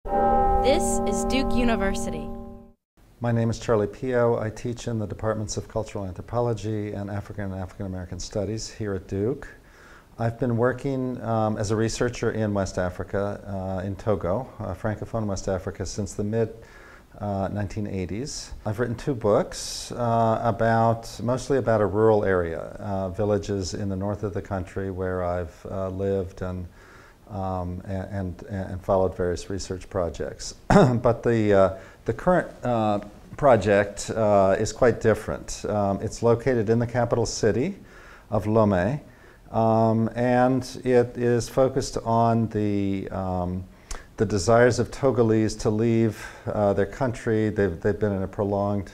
This is Duke University. My name is Charlie Piot. I teach in the departments of cultural anthropology and African American studies here at Duke. I've been working as a researcher in West Africa, in Togo, Francophone West Africa, since the mid-1980s. I've written 2 books mostly about a rural area, villages in the north of the country where I've lived and followed various research projects. But the current project is quite different. It's located in the capital city of Lomé, and it is focused on the desires of Togolese to leave their country. They've been in a prolonged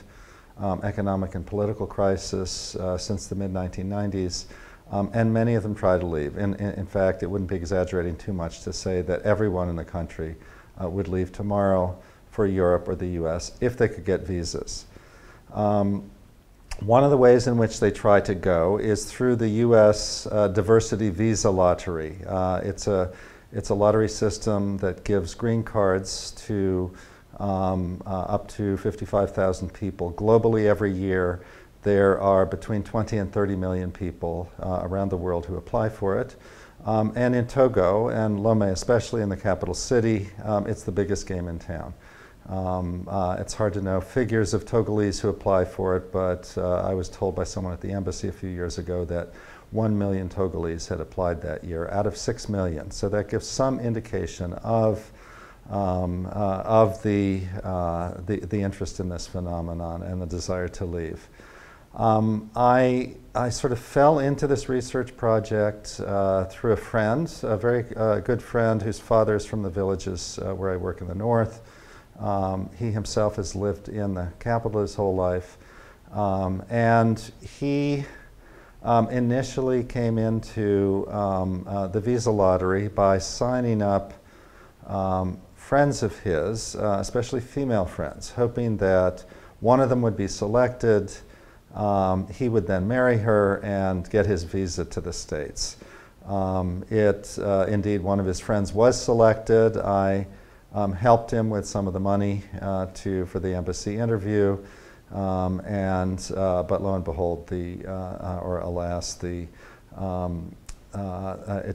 economic and political crisis since the mid-1990s. And many of them try to leave. In fact, it wouldn't be exaggerating too much to say that everyone in the country would leave tomorrow for Europe or the US if they could get visas. One of the ways in which they try to go is through the US diversity visa lottery. It's a lottery system that gives green cards to up to 55,000 people globally every year. There are between 20 and 30 million people around the world who apply for it. And in Togo, and Lomé especially in the capital city, it's the biggest game in town. It's hard to know figures of Togolese who apply for it, but I was told by someone at the embassy a few years ago that 1 million Togolese had applied that year out of 6 million. So that gives some indication of the interest in this phenomenon and the desire to leave. I sort of fell into this research project through a friend, a very good friend whose father is from the villages where I work in the north. He himself has lived in the capital his whole life. And he initially came into the visa lottery by signing up friends of his, especially female friends, hoping that one of them would be selected. He would then marry her and get his visa to the States. Indeed, one of his friends was selected. I helped him with some of the money for the embassy interview, but lo and behold, alas, it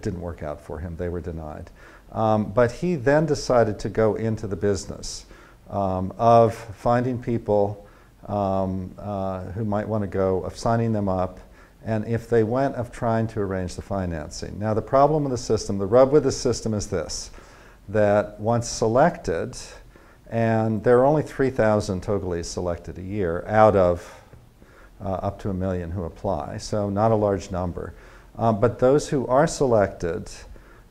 didn't work out for him. They were denied. But he then decided to go into the business of finding people who might want to go, of signing them up, and if they went, of trying to arrange the financing. Now the problem with the system, the rub with the system is this, that once selected, and there are only 3,000 Togolese selected a year out of up to 1 million who apply, so not a large number. But those who are selected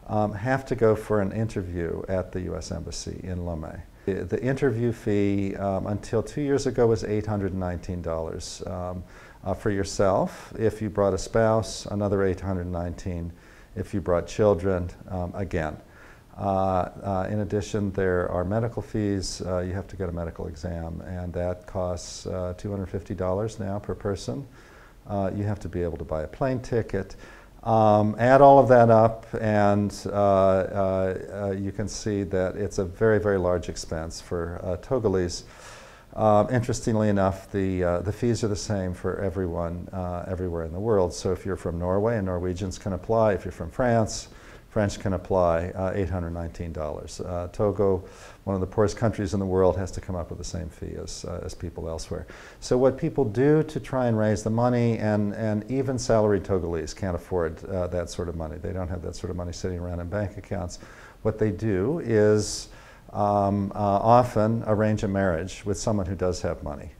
have to go for an interview at the US Embassy in Lomé. The interview fee until 2 years ago was $819 for yourself. If you brought a spouse, another $819. If you brought children, again. In addition, there are medical fees. You have to get a medical exam, and that costs $250 now per person. You have to be able to buy a plane ticket. Add all of that up, and you can see that it's a very, very large expense for Togolese. Interestingly enough, the fees are the same for everyone everywhere in the world. So if you're from Norway, and Norwegians can apply. If you're from France, French can apply, $819. Togo, one of the poorest countries in the world, has to come up with the same fee as people elsewhere. So what people do to try and raise the money, and even salaried Togolese can't afford that sort of money. They don't have that sort of money sitting around in bank accounts. What they do is often arrange a marriage with someone who does have money,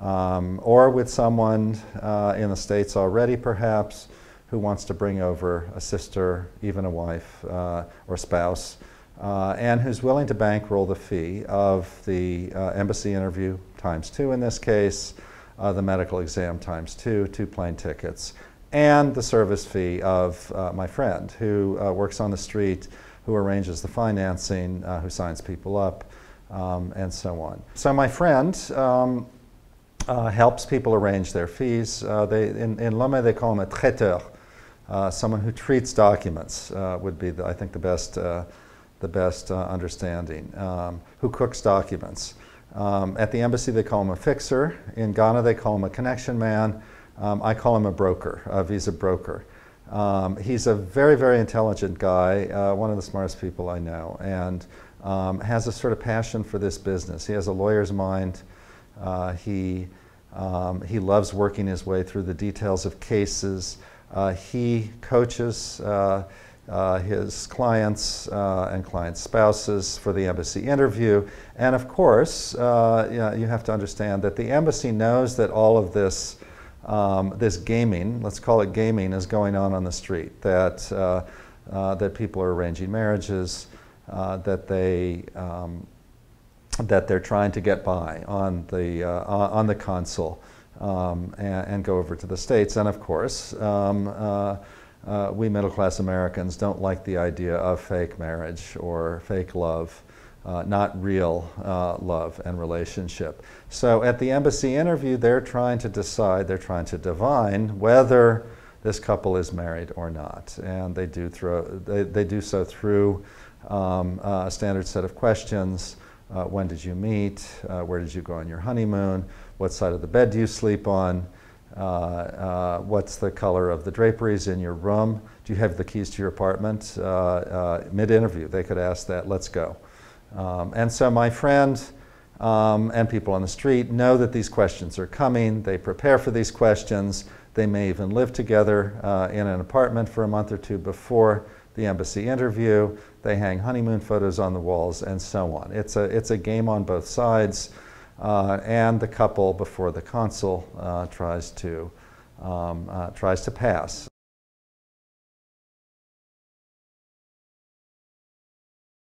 or with someone in the States already, perhaps, who wants to bring over a sister, even a wife or spouse, and who's willing to bankroll the fee of the embassy interview ×2 in this case, the medical exam ×2, 2 plane tickets, and the service fee of my friend who works on the street, who arranges the financing, who signs people up, and so on. So my friend helps people arrange their fees. In Lomé they call him a traiteur. Someone who treats documents would be, I think, the best understanding, who cooks documents. At the embassy, they call him a fixer. In Ghana, they call him a connection man. I call him a broker, a visa broker. He's a very, very intelligent guy, one of the smartest people I know, and has a sort of passion for this business. He has a lawyer's mind. He loves working his way through the details of cases. He coaches his clients and client spouses for the embassy interview. And of course, you have to understand that the embassy knows that all of this, this gaming, let's call it gaming, is going on the street, that, that people are arranging marriages, that they're trying to get by on the consul and go over to the States. And of course, we middle-class Americans don't like the idea of fake marriage or fake love, not real love and relationship. So at the embassy interview, they're trying to decide, they're trying to divine whether this couple is married or not. And they do so through a standard set of questions. When did you meet? Where did you go on your honeymoon? What side of the bed do you sleep on? What's the color of the draperies in your room? Do you have the keys to your apartment? Mid-interview, they could ask that. Let's go. And so my friend and people on the street know that these questions are coming. They prepare for these questions. They may even live together in an apartment for a month or two before the embassy interview. They hang honeymoon photos on the walls and so on. It's a game on both sides. And the couple before the consul tries to pass.